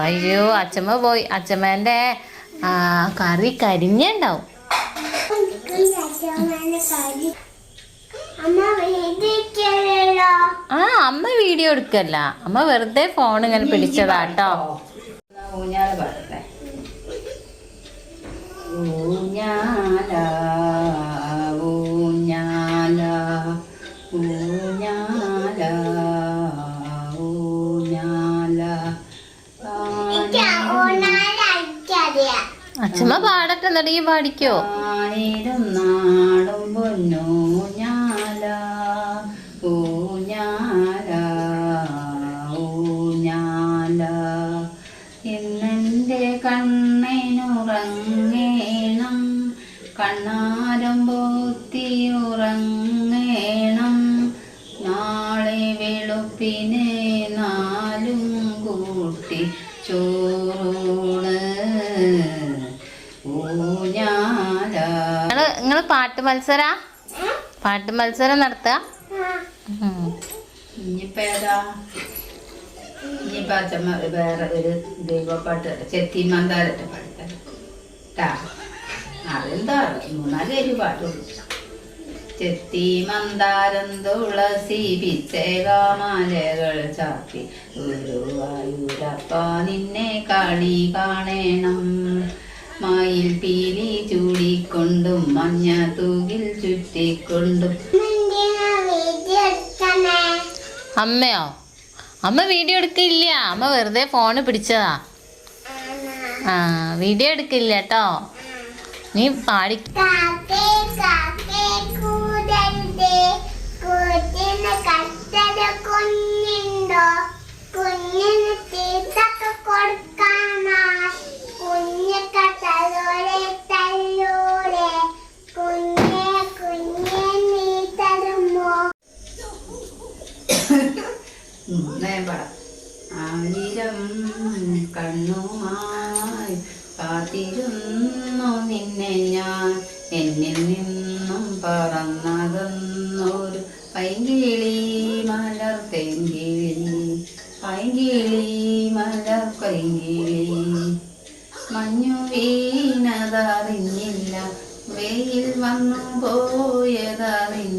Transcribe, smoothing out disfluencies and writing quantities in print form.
അയ്യോ അച്ഛമ്മ പോയി. അച്ഛമ്മേന്റെ കറി കരിഞ്ഞുണ്ടാവും. അമ്മ വീഡിയോ എടുക്കല്ല, അമ്മ വെറുതെ ഫോൺ ഇങ്ങനെ പിടിച്ചതാട്ടോ. ഊഞ്ഞാല പാടട്ടെ. ഊഞ്ഞാല ഊഞ്ഞാല ഊഞ്ഞാല ഊഞ്ഞാല. അച്ഛമ്മ പാടട്ടെ, എന്നിട്ട് ഈ പാടിക്കോ. ആയിരം നാടും പൊന്നൂഞ്ഞാല ഊഞ്ഞാല ഊഞ്ഞാല. ഇന്നെൻ്റെ കണ്ണിനുറങ്ങേണം, കണ്ണാരം പോത്തി ഉറങ്ങേണം. നാളെ വെളുപ്പിനെ നാലും കൂട്ടി ചോറൂണ് ഊഞ്ഞാല. നിങ്ങള് പാട്ട് മത്സരം നടത്തുക. ഇനിയിപ്പോ ഏതാ? ഇനിയിപ്പോ അച്ഛമ്മ വേറെ ഒരു ദൈവപ്പാട്ട് ചെത്തി മന്ദാരത്തെ പാടിട്ടാ. അതെന്താ 3-4 പേര് പാട്ടുള്ളൂ. ചെത്തി മന്ദാരം തുളസി പിച്ചേകാമാലകൾ ചാത്തി ഗുരുവായൂരപ്പ നിന്നെ കളി കാണേണം. മയിൽ പീലി ചൂടിക്കൊണ്ടും മഞ്ഞ തൂകിൽ ചുറ്റിക്കൊണ്ടും. അമ്മയോ? അമ്മ വീഡിയോ എടുക്കില്ല, അമ്മ വെറുതെ ഫോണ് പിടിച്ചതാ. വീഡിയോ എടുക്കില്ല കേട്ടോ. നീ പാടി. ആയിരം കണ്ണുമായി കാത്തിരുന്നു നിന്നെ ഞാൻ, എന്നിൽ നിന്നും പറന്നതൊന്നൊരു പൈങ്കിളി മലർ തെങ്കിളി, പൈങ്കിളി മലർ പൈങ്കിളി. മഞ്ഞു വീണതറിഞ്ഞില്ല, വെയിൽ വന്നു പോയതറിഞ്ഞില്ല.